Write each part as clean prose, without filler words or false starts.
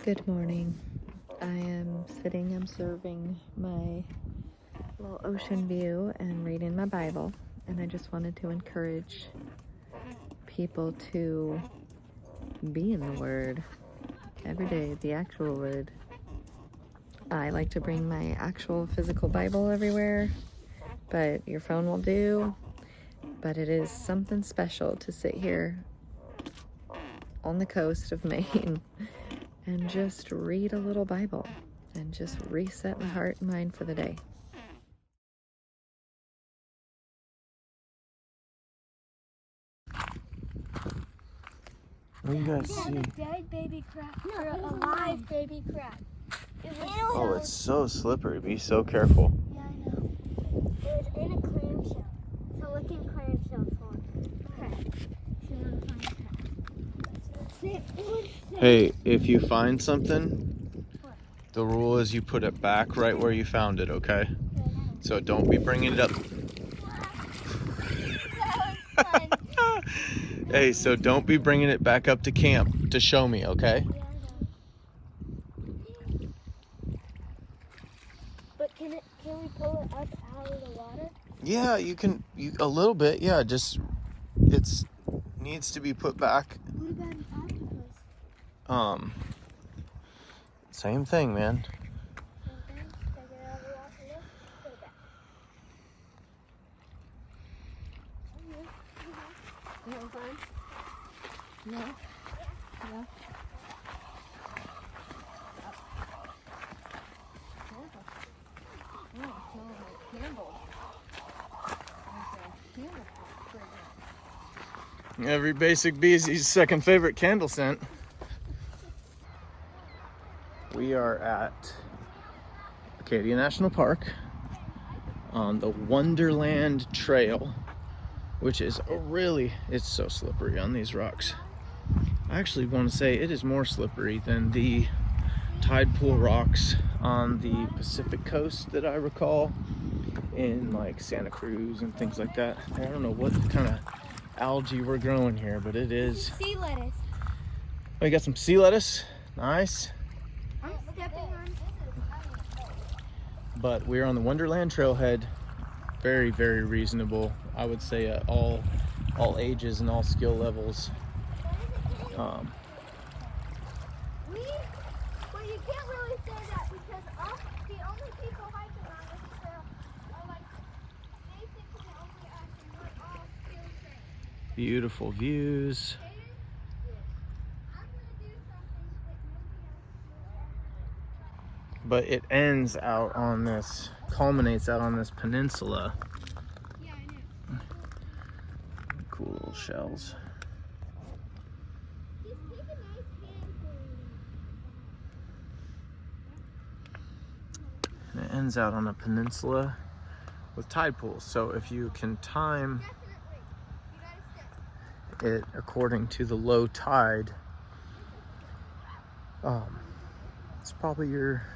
Good morning. I am sitting observing my little ocean view and reading my Bible, and I just wanted to encourage people to be in the Word every day, the actual Word. I like to bring my actual physical Bible everywhere, but your phone will do. But it is something special to sit here on the coast of Maine and just read a little Bible and just reset my heart and mind for the day. What do you guys see? A dead baby crab or a live baby crab. Oh, it's so slippery. Be so careful. Yeah, I know. It was in a clamshell. So look in clamshell for crab. If you want to find crab. Hey, if you find something, the rule is you put it back right where you found it, okay? So don't be bringing it up. Hey, so don't be bringing it back up to camp to show me, okay? But can we pull it up out of the water? Yeah, you can. A little bit, yeah. Just it's needs to be put back. What about an octopus? Same thing, man. Take it out of the water, put it back. You want to find? No. No. Every basic bee's second favorite candle scent. We are at Acadia National Park on the Wonderland Trail, which is it's so slippery on these rocks. I actually want to say it is more slippery than the tide pool rocks on the Pacific coast that I recall in like Santa Cruz and things like that. I don't know what kind of algae we're growing here, but it is. Sea lettuce. Oh, you got some sea lettuce? Nice. I'm stepping on. But we're on the Wonderland Trailhead. Very, very reasonable. I would say at all ages and all skill levels. Well, you can't really say that because the only people hiking on this trail are like basically only us, and we're all skill trained. Beautiful views. I'm gonna do something that nobody else will ever. But it ends out on this, culminates out on this peninsula. Yeah, I know. Cool little shells. Just take a nice handful. And it ends out on a peninsula with tide pools. So if you can time Definitely. You gotta step. it according to the low tide, it's probably your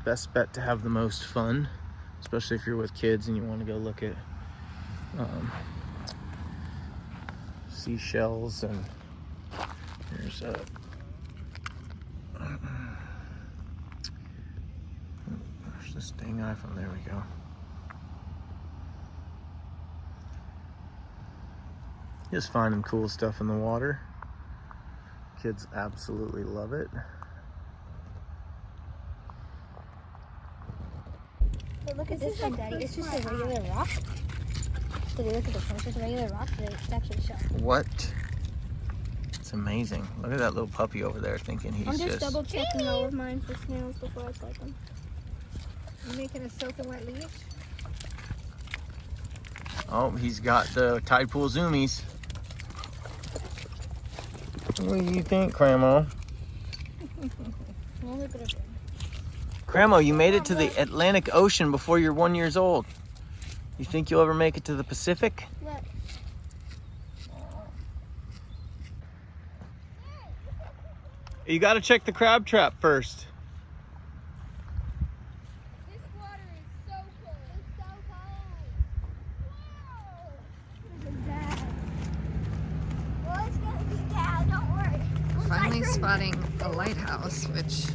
best bet to have the most fun, especially if you're with kids and you want to go look at seashells. And there's a there's the sting eye from there. We go. Just finding cool stuff in the water. Kids absolutely love it. Hey, look at this one, Daddy. It's just a regular rock. Did you look at the front? It's just a regular rock, but it's actually a shell. What? It's amazing. Look at that little puppy over there thinking he's I'm just double checking all of mine for snails before I start them. You making a soaking wet leash? Oh, he's got the tide pool zoomies. What do you think, Grandma? Well, look at it. Grandma, you made it to the Atlantic Ocean before you're 1 year old. You think you'll ever make it to the Pacific? Look. You gotta check the crab trap first. This water is so cold. It's so cold. Wow. Look at that. Well, it's gonna be down. Don't worry. Finally spotting a lighthouse, which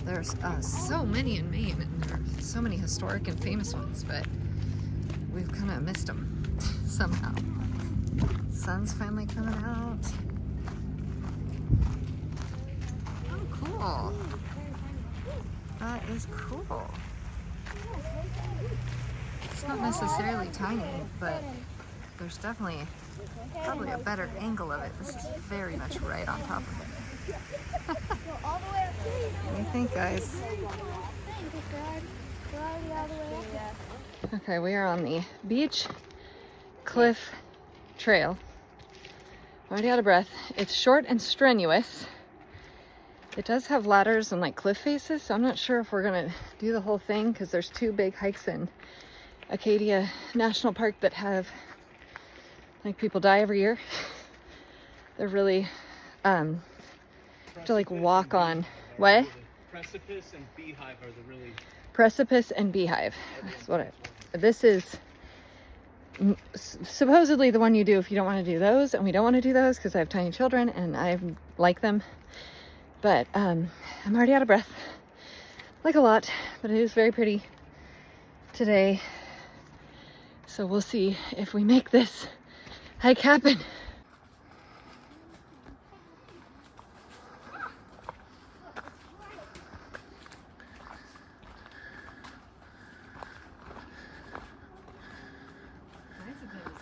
there's so many in Maine, and there are so many historic and famous ones, but we've kind of missed them somehow. Sun's finally coming out. Oh, cool. That is cool. It's not necessarily tiny, but there's definitely probably a better angle of it. This is very much right on top of it. What do you think, guys? Okay, we are on the beach cliff trail. Already out of breath. It's short and strenuous. It does have ladders and like cliff faces, so I'm not sure if we're gonna do the whole thing because there's 2 big hikes in Acadia National Park that have like people die every year. They're really to like walk on. What? Precipice and Beehive are the really. Precipice and Beehive. That's what this is. Supposedly the one you do if you don't want to do those, and we don't want to do those because I have tiny children and I like them. But I'm already out of breath, like a lot, but it is very pretty today. So we'll see if we make this hike happen.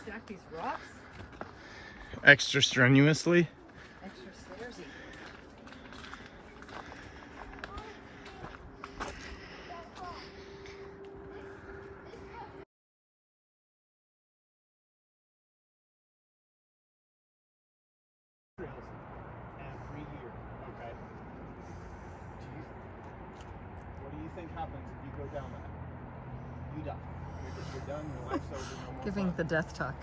Stack these rocks Extra strenuously. extra stairsy. Every year, okay? What do you think happens if you go down that? You die. You're done, your life's over, no more Giving fun. the death talk.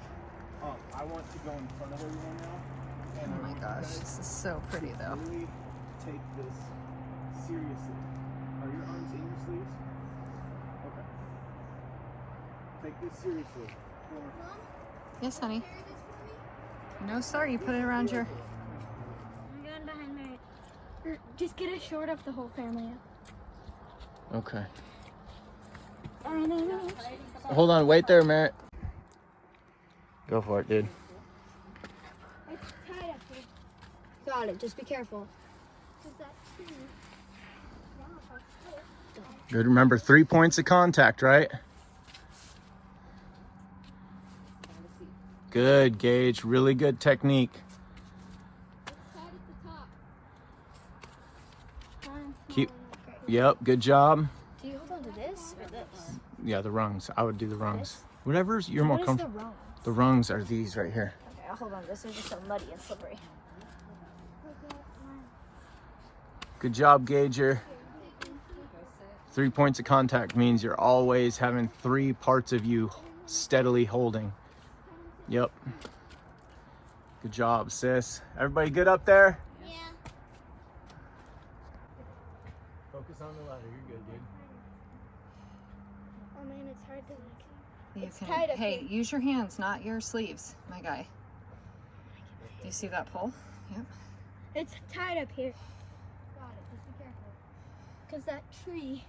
I want to go in front of everyone now. And Oh I my want you gosh, guys this is so pretty though. really take this seriously. Are your arms in your sleeves? Okay. Take this seriously. Yes, honey. No, sorry, you put it around your. I'm going behind my. Just get a short of the whole family. Okay. And Hold on, wait there, Merritt. Go for it, dude. it's tied up here. Got it. Just be careful. Good. Remember 3 points of contact, right? Good, Gage. Really good technique. Keep. Yep. Good job. Do you hold on to this or this? Yeah, the rungs. I would do the rungs. Whatever's you're more What is comfortable. the wrong? The rungs are these right here. Okay, I'll hold on. This is just so muddy and slippery. Good job, Gager. 3 points of contact means you're always having 3 parts of you steadily holding. Yep. Good job, sis. Everybody good up there? Yeah. Focus on the ladder. You're good, dude. Oh man, it's hard to like. You It's can, tied up hey, here. use your hands, not your sleeves, my guy. Do you see that pole? Yep. It's tied up here. Got it. Just be careful. Cause that tree.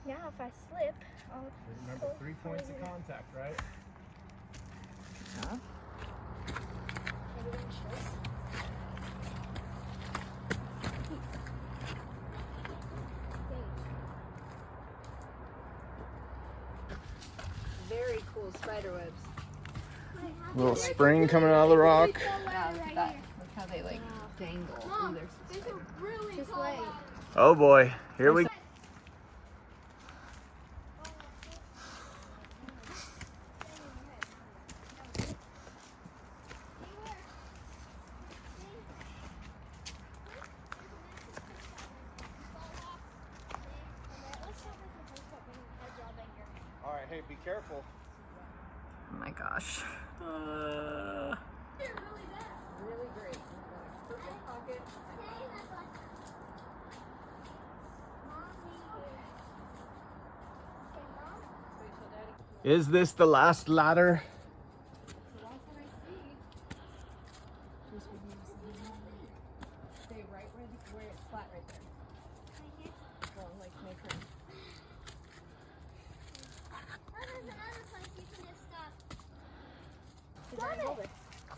Now if I slip, I'll. Remember 3 points of contact, right? Good job. Very cool spider webs. Little spring coming out of the rock. Yeah, look at that. Look how they like dangle. Ooh, there's the spider. Really just lay. Oh boy, here we go. All right, hey, be careful. Oh my gosh. Uh, Really great. Perfect pocket. Is this the last ladder? Stay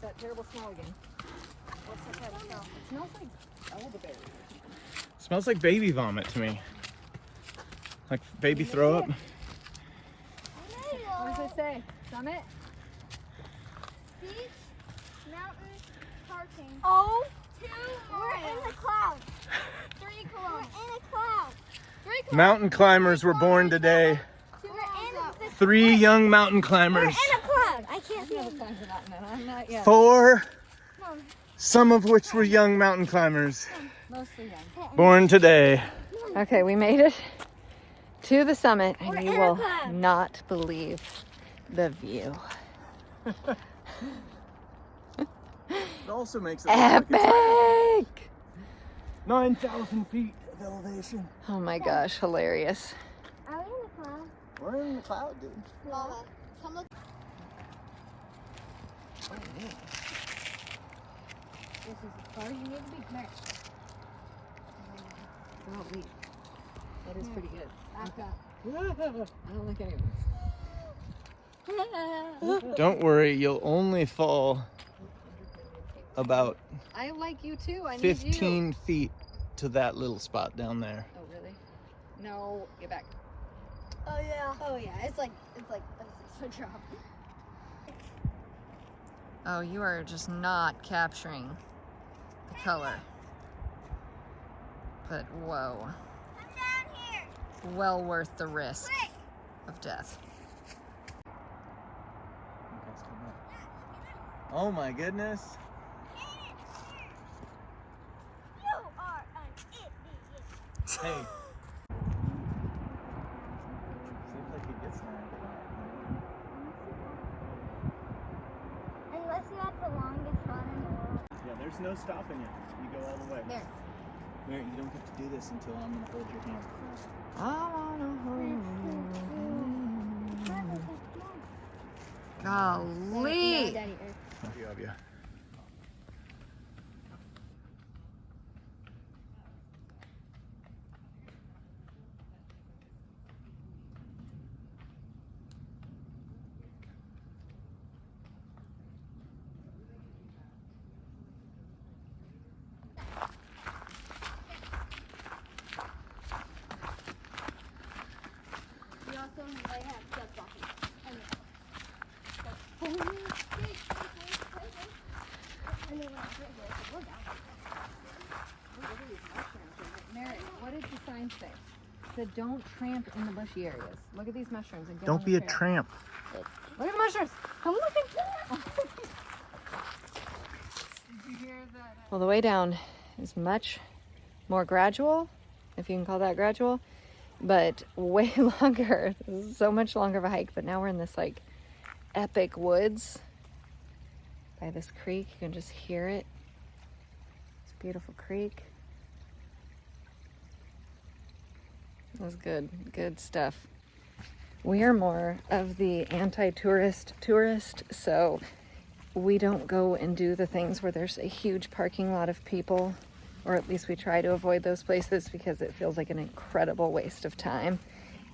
that terrible smell again. What's that terrible smell? It smells like elderberry. Smells like baby vomit to me. Like baby throw up. What does it say? Summit? Beach, mountain, parking. Oh, 2 we're in the clouds. 3 kilometers. We're in a cloud. 3 kilometers. Mountain climbers were born today. We're in the 3 young mountain We're climbers. in a cloud. I can't see Never it. climbed the mountain. I'm not yet. 4, Mom. some of which were young mountain climbers. Mostly young. Born today. Okay, we made it to the summit, and We're you in a will cloud. not believe the view. It also makes it Epic! 9,000 feet of elevation. Oh my gosh, hilarious. Are we in the cloud? We're in the cloud, dude. Mama, come look. This is as far as you need to be. Come here. Oh, wait. That is pretty good. I don't like any of this. Don't worry, you'll only fall about I like you too. I need 15 you. feet to that little spot down there. Oh, really? No. Get back. Oh yeah. Oh yeah. It's like a drop. Oh, you are just not capturing the color. But whoa, Come down here. well worth the risk of death. Oh my goodness. You are an idiot. Hey. Seems like he gets snagged. Unless you have the longest run in the world. Yeah, there's no stopping it. You go all the way. There. Mary, you don't get to do this until I'm gonna hold your hand. I wanna hold. Golly. Daddy. Yeah. We also might have stuff walking. Mary, what did the sign say? It said don't tramp in the bushy areas. Look at these mushrooms and get on Don't the be a trail. tramp. Look at the mushrooms. Come look at them. Did you hear that? Well, the way down is much more gradual, if you can call that gradual, but way longer. This is so much longer of a hike, but now we're in this like epic woods by this creek. You can just hear it. It's a beautiful creek. That's good stuff. We are more of the anti-tourist, so we don't go and do the things where there's a huge parking lot of people, or at least we try to avoid those places because it feels like an incredible waste of time.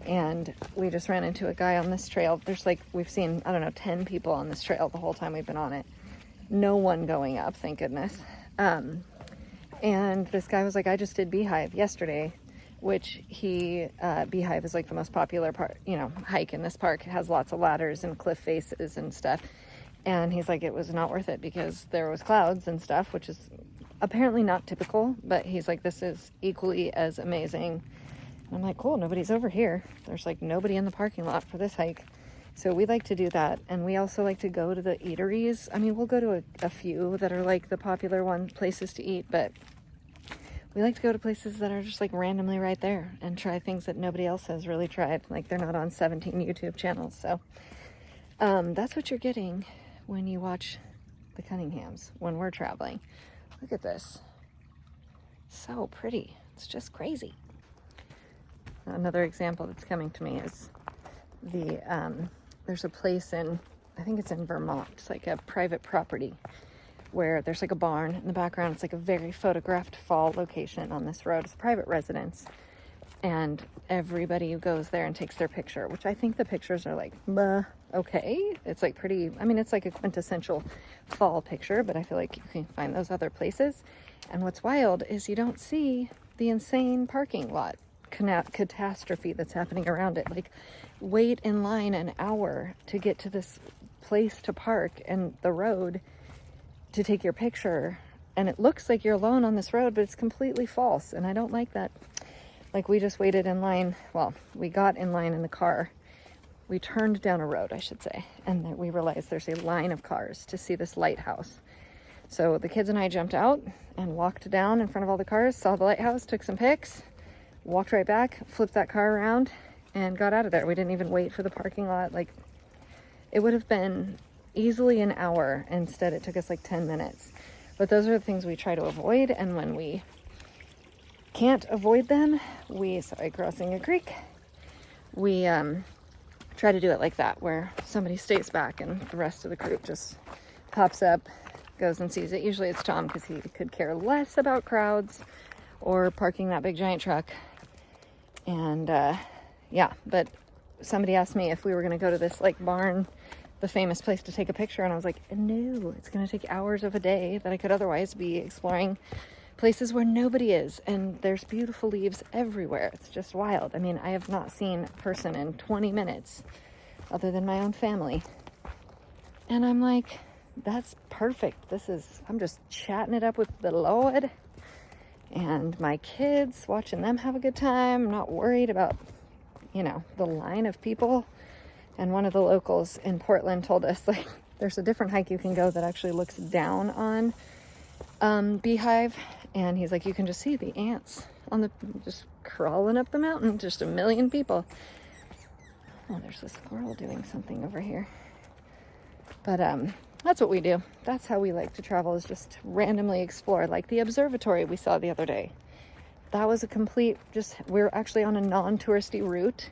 And we just ran into a guy on this trail. There's like, we've seen, 10 people on this trail the whole time we've been on it. No one going up, thank goodness. And this guy was like, I just did Beehive yesterday, which Beehive is like the most popular part, hike in this park. It has lots of ladders and cliff faces and stuff. And he's like, it was not worth it because there was clouds and stuff, which is apparently not typical, but he's like, this is equally as amazing. And I'm like, cool, nobody's over here. There's like nobody in the parking lot for this hike. So we like to do that. And we also like to go to the eateries. I mean, we'll go to a few that are like the popular places to eat, but we like to go to places that are just like randomly right there and try things that nobody else has really tried. Like they're not on 17 YouTube channels. So that's what you're getting when you watch the Cunninghams when we're traveling. Look at this. So pretty. It's just crazy. Another example that's coming to me is there's a place I think it's in Vermont. It's like a private property where there's like a barn in the background. It's like a very photographed fall location on this road. It's a private residence. And everybody who goes there and takes their picture, which I think the pictures are like, okay. It's like pretty, I mean, it's like a quintessential fall picture, but I feel like you can find those other places. And what's wild is you don't see the insane parking lot catastrophe that's happening around it. Like, wait in line an hour to get to this place to park and the road to take your picture. And it looks like you're alone on this road, but it's completely false. And I don't like that. Like, we just waited in line. Well, we got in line in the car. We turned down a road, I should say. And then we realized there's a line of cars to see this lighthouse. So the kids and I jumped out and walked down in front of all the cars, saw the lighthouse, took some pics, walked right back, flipped that car around, and got out of there. We didn't even wait for the parking lot. Like, it would have been easily an hour. Instead, it took us like 10 minutes. But those are the things we try to avoid. And when we can't avoid them, crossing a creek, we try to do it like that, where somebody stays back and the rest of the group just pops up, goes and sees it. Usually it's Tom, because he could care less about crowds or parking that big giant truck. And yeah, but somebody asked me if we were going to go to this like barn, the famous place, to take a picture, and I was like, no, it's going to take hours of a day that I could otherwise be exploring places where nobody is, and there's beautiful leaves everywhere. It's just wild. I mean, I have not seen a person in 20 minutes other than my own family, and I'm like, that's perfect. I'm just chatting it up with the Lord and my kids, watching them have a good time. I'm not worried about, the line of people. And one of the locals in Portland told us, like, there's a different hike you can go that actually looks down on Beehive. And he's like, you can just see the ants just crawling up the mountain, just a million people. Oh, there's a squirrel doing something over here. But that's what we do. That's how we like to travel, is just randomly explore. Like the observatory we saw the other day. That was we're actually on a non-touristy route.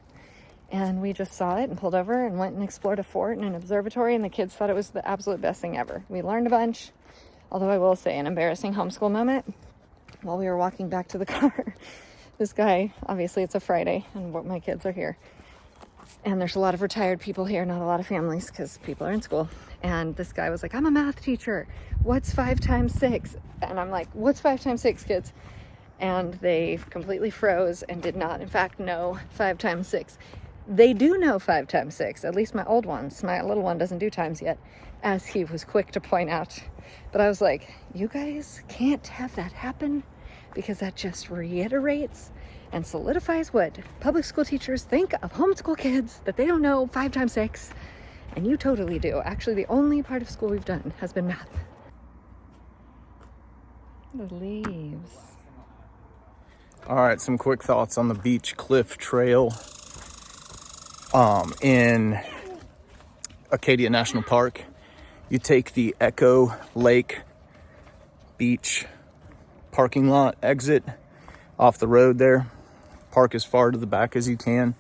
And we just saw it and pulled over and went and explored a fort and an observatory, and the kids thought it was the absolute best thing ever. We learned a bunch, although I will say an embarrassing homeschool moment. While we were walking back to the car, this guy, obviously it's a Friday and my kids are here. And there's a lot of retired people here, not a lot of families because people are in school. And this guy was like, I'm a math teacher. What's 5 times 6? And I'm like, what's 5 times 6, kids? And they completely froze and did not, in fact, know 5 times 6. They do know 5 times 6, at least my old ones. My little one doesn't do times yet, as he was quick to point out. But I was like, you guys can't have that happen, because that just reiterates and solidifies what public school teachers think of homeschool kids, that they don't know 5 times 6. And you totally do. Actually, the only part of school we've done has been math. The leaves. All right, some quick thoughts on the Beach Cliff Trail in Acadia National Park. You take the Echo Lake Beach parking lot exit off the road there. Park as far to the back as you can.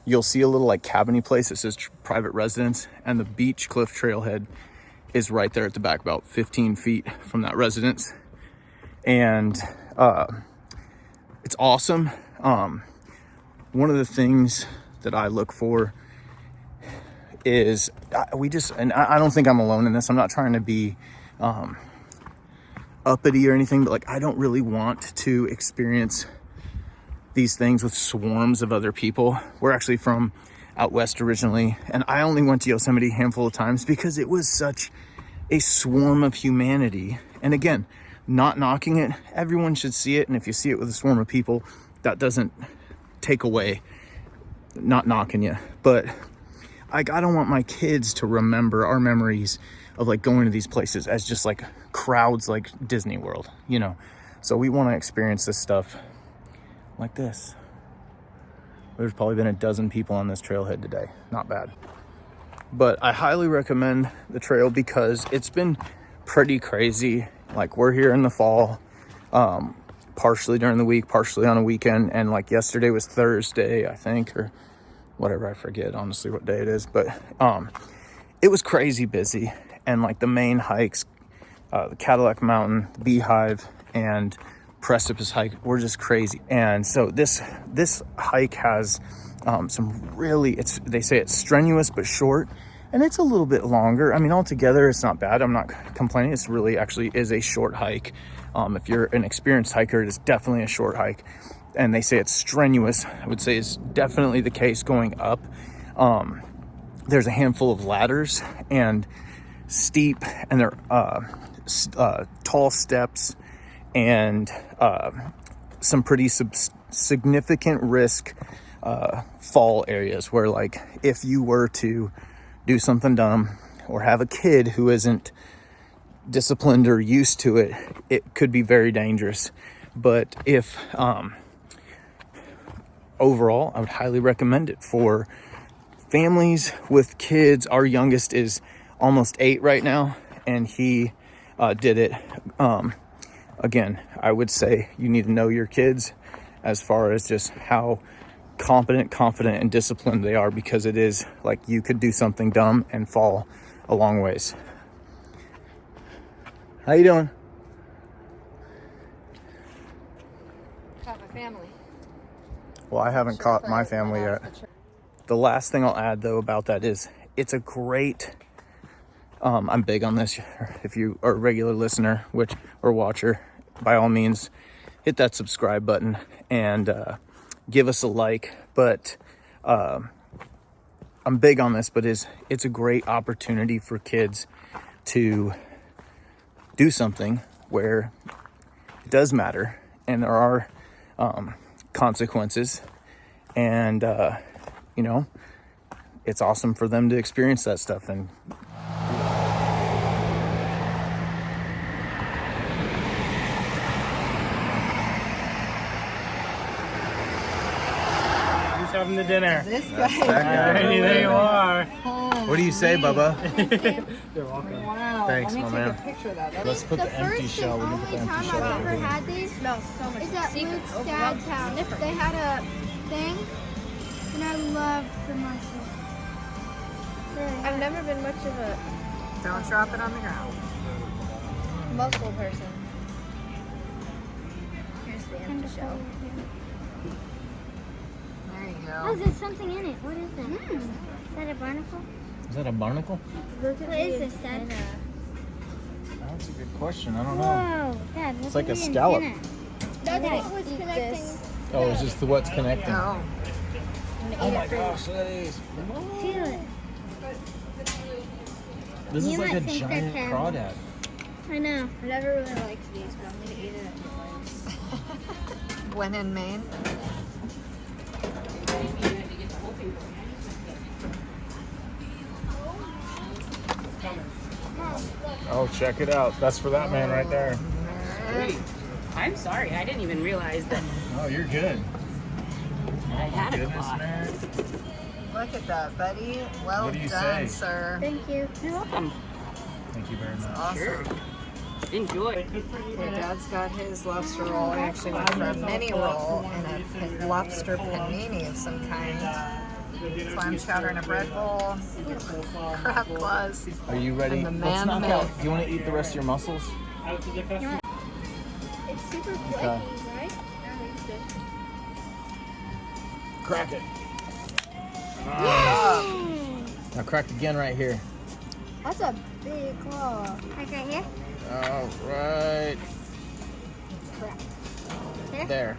You'll see a little like cabiny place that says private residence, and the Beach Cliff Trailhead is right there at the back, about 15 feet from that residence. And it's awesome. One of the things that I look for is and I don't think I'm alone in this. I'm not trying to be uppity or anything, but like, I don't really want to experience these things with swarms of other people. We're actually from out west originally, and I only went to Yosemite a handful of times because it was such a swarm of humanity. And again, not knocking it, everyone should see it. And if you see it with a swarm of people, that doesn't take away not knocking you. But I don't want my kids to remember our memories of like going to these places as just like crowds like Disney World, So we want to experience this stuff like this. There's probably been a dozen people on this trailhead today. Not bad. But I highly recommend the trail because it's been pretty crazy. Like, we're here in the fall, partially during the week, partially on a weekend. And like yesterday was Thursday, I think, or whatever. I forget honestly what day it is, but it was crazy busy. And like the main hikes, the Cadillac Mountain, Beehive, and Precipice hike were just crazy. And so this hike has some really, they say it's strenuous but short, And it's a little bit longer. I mean, altogether, it's not bad. I'm not complaining. It's really actually is a short hike. If you're an experienced hiker, it is definitely a short hike. And they say it's strenuous. I would say it's definitely the case going up. There's a handful of ladders and steep, and there are tall steps and some pretty significant risk fall areas where, like, if you were to do something dumb or have a kid who isn't disciplined or used to it, it could be very dangerous. But if overall, I would highly recommend it for families with kids. Our youngest is almost 8 right now, and he did it. Again, I would say you need to know your kids as far as just how confident, and disciplined they are, because it is like you could do something dumb and fall a long ways. How you doing? Got my family. Well, I haven't caught my family yet. The last thing I'll add though about that is it's a great, I'm big on this. If you are a regular listener or watcher, by all means, hit that subscribe button and give us a like. But I'm big on this, but it's a great opportunity for kids to do something where it does matter and there are consequences, and you know, it's awesome for them to experience that stuff. And Who's having the dinner? This guy. Hey, there you are. what do you say, Bubba? You're welcome. Wow. Thanks, Let me my take man. a picture of that. Let's put the empty first shell. and We need to only put the time empty shell I've over ever here. had these Smells so much is at secret Luke's overwhelming. dad's house. Different. They had a thing, and I loved the mussels. I've never been much of a Don't drop it on the ground. mussel person. Here's the empty shell. There you Oh, go. there's something in it. What is it? Is that a barnacle? Is that a barnacle? What is this, Dad? That's a good question. I don't know. Whoa, Dad, what's It's like a in scallop. it? That's Okay. what was connecting. Oh, it's just what's connecting. Oh. Oh my gosh, look at these. Feel it. This You is like might a think they're giant terrible. crawdad. I know. I never really liked these, but I'm gonna eat it anyways. When in Maine. Oh, check it out. That's for that man right there. Wait, I'm sorry. I didn't even realize that Oh, you're good. I had a Goodness, cloth. man. Look at that, buddy. Well What do you done, say? sir. Thank you. You're welcome. Thank you very much. Awesome. Enjoy. Okay, Dad's got his lobster roll. I actually went for a mini roll and a lobster panini of some kind. Clam chowder in a bread bowl. Crab claws. Are you ready? And the Let's man knock myth. out. Do you want to eat the rest of your mussels? It's super flaky, Okay. right? Crack it. Now crack again right here. That's a big claw. Like right here? All right. There.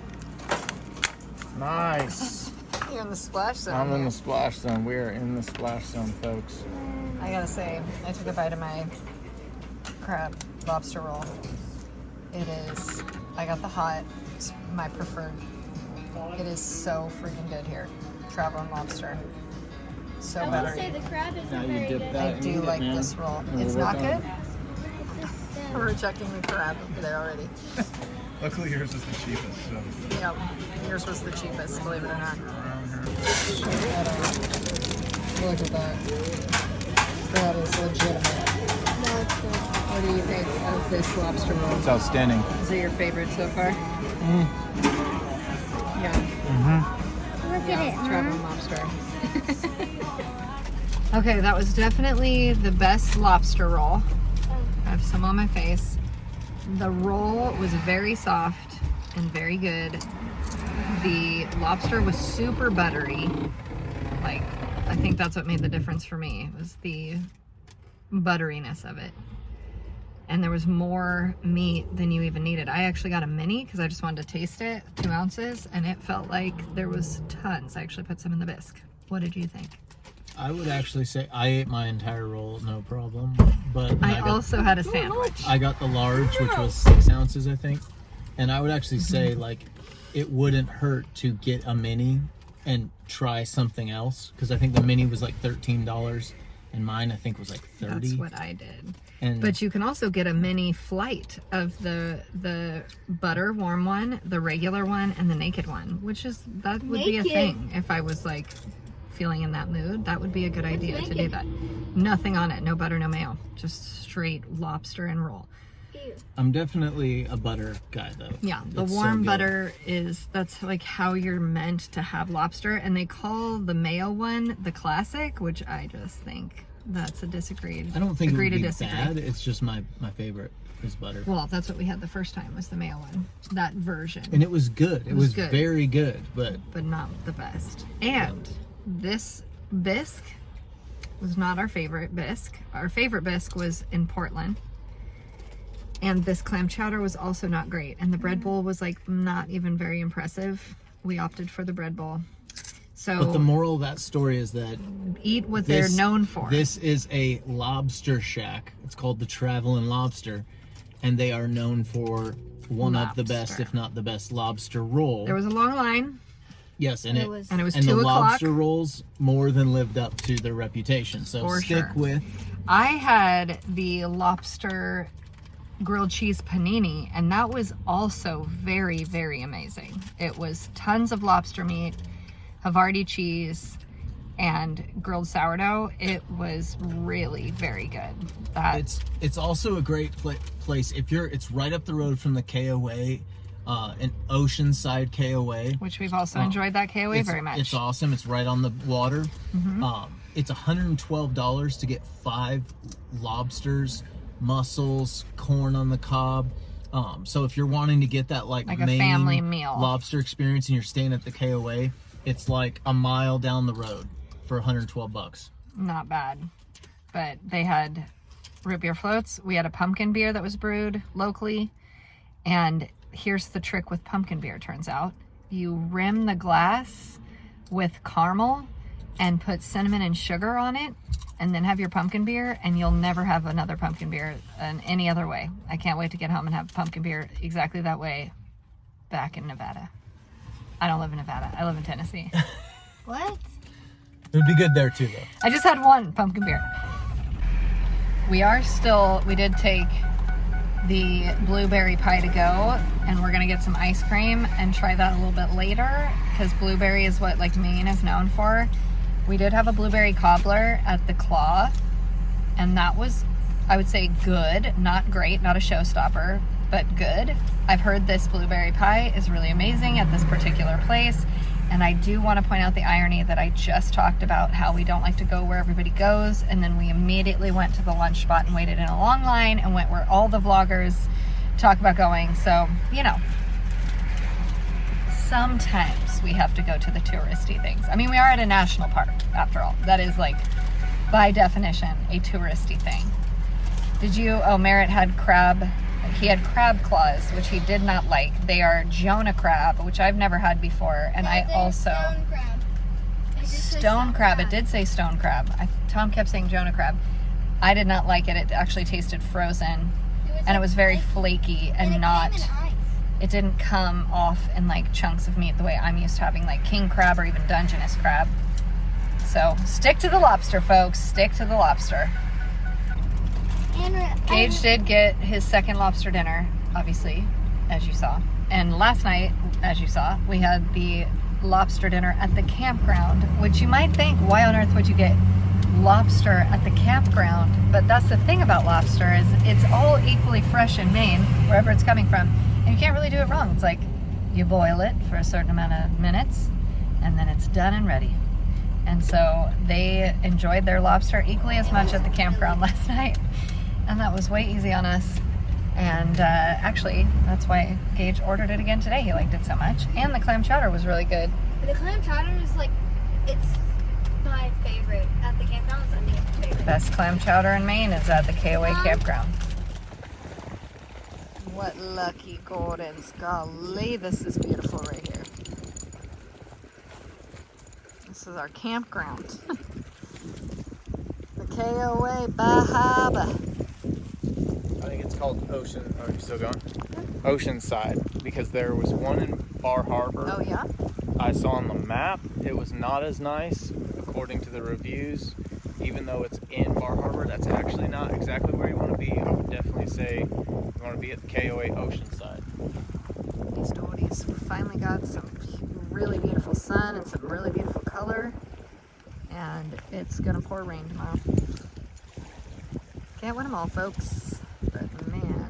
Nice. You're in the splash zone. I'm in here. the splash zone. We are in the splash zone, folks. I gotta say, I took a bite of my crab lobster roll. It is, I got the hot, it's my preferred. It is so freaking good here. Traveling Lobster. So I will buttery. say the crab isn't Now you very dip good. that I and do eat it, like man. this roll. And It's we'll not work on good? It's I'm rejecting the crab over there already. Luckily yours is the cheapest, so. Yep, yours was the cheapest, believe it or not. Look at that. That is legitimate. No, it's good. What do you think of this lobster roll? It's outstanding. Is it your favorite so far? Yeah. Look at it, Traveling Mom. lobster. Okay, that was definitely the best lobster roll. I have some on my face. The roll was very soft and very good. The lobster was super buttery, like I think that's what made the difference for me, was the butteriness of it. And there was more meat than you even needed. I actually got a mini because I just wanted to taste it, 2 ounces, and it felt like there was tons. I actually put some in the bisque. What did you think? I would actually say I ate my entire roll, no problem. But I also had a sandwich. I got the large, which was 6 ounces, I think. And I would actually say, like, it wouldn't hurt to get a mini and try something else, because I think the mini was like $13 and mine I think was like $30. That's what I did. And But you can also get a mini flight of the butter warm one, the regular one, and the naked one, which is, that would be a Naked? thing if I was like feeling in that mood. That would be a good idea to do that. Nothing on it, no butter, no mayo, just straight lobster and roll. I'm definitely a butter guy though. Yeah, the It's so warm good. butter that's like how you're meant to have lobster, and they call the mayo one the classic, which I just think that's a disagreed. I don't think agree it would to be disagree. bad. It's just my favorite is butter. Well, that's what we had the first time, was the mayo one, that version. And it was good. It was good. very good, but not the best. And this bisque was not our favorite bisque. Our favorite bisque was in Portland. And this clam chowder was also not great. And the bread bowl was like not even very impressive. We opted for the bread bowl. So but the moral of that story is that eat what they're known for. This is a lobster shack. It's called the Traveling Lobster, and they are known for one of the best, Lobster. if not the best, lobster roll. There was a long line. Yes, and it was and 2 the o'clock. lobster rolls more than lived up to their reputation. So For stick sure. with. I had the lobster grilled cheese panini, and that was also very, very amazing. It was tons of lobster meat, Havarti cheese, and grilled sourdough. It was really very good. It's also a great place if you're. It's right up the road from the KOA, an Oceanside KOA, which we've also enjoyed that KOA very much. It's awesome. It's right on the water. It's $112 to get 5 lobsters, mussels, corn on the cob. So if you're wanting to get that like a main family meal lobster experience and you're staying at the KOA, it's like a mile down the road for $112. Not bad. But they had root beer floats. We had a pumpkin beer that was brewed locally. And here's the trick with pumpkin beer, turns out. You rim the glass with caramel and put cinnamon and sugar on it, and then have your pumpkin beer, and you'll never have another pumpkin beer in any other way. I can't wait to get home and have pumpkin beer exactly that way back in Nevada. I don't live in Nevada. I live in Tennessee. What? It would be good there too, though. I just had one pumpkin beer. We did take the blueberry pie to go, and we're gonna get some ice cream and try that a little bit later, because blueberry is what like Maine is known for. We did have a blueberry cobbler at the Claw, and that was, I would say, good, not great, not a showstopper, but good. I've heard this blueberry pie is really amazing at this particular place, and I do want to point out the irony that I just talked about, how we don't like to go where everybody goes, and then we immediately went to the lunch spot and waited in a long line and went where all the vloggers talk about going. So, you know, sometimes we have to go to the touristy things. I mean, we are at a national park, after all. That is, like, by definition, a touristy thing. Merritt had crab. He had crab claws, which he did not like. They are Jonah crab, which I've never had before. And I also... Stone crab. Stone crab. It did say stone crab. Tom kept saying Jonah crab. I did not like it. It actually tasted frozen. And it was very flaky and not... It didn't come off in like chunks of meat the way I'm used to having like king crab or even Dungeness crab. So stick to the lobster, folks. Stick to the lobster. Gage did get his second lobster dinner, obviously, as you saw. And last night, as you saw, we had the lobster dinner at the campground, which you might think, why on earth would you get lobster at the campground? But that's the thing about lobster, is it's all equally fresh in Maine, wherever it's coming from. And you can't really do it wrong. It's like you boil it for a certain amount of minutes, and then it's done and ready. And so they enjoyed their lobster equally as much at the campground last night. And that was way easy on us. And actually, that's why Gage ordered it again today. He liked it so much. And the clam chowder was really good. The clam chowder is like, it's my favorite. At the campground, it's Undine's favorite. Best clam chowder in Maine is at the KOA campground. What lucky Gordons. Golly, this is beautiful right here. This is our campground. The KOA Bahaba. I think it's called Ocean. Are you still going? Oceanside, because there was one in Bar Harbor. Oh, yeah? I saw on the map. It was not as nice, according to the reviews. Even though it's in Bar Harbor, that's actually not exactly where you want to be. I would definitely say you want to be at the KOA Oceanside. These toadies. We finally got some really beautiful sun and some really beautiful color. And it's gonna pour rain tomorrow. Can't win them all, folks. But man,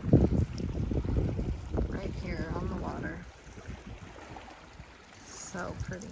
right here on the water. So pretty.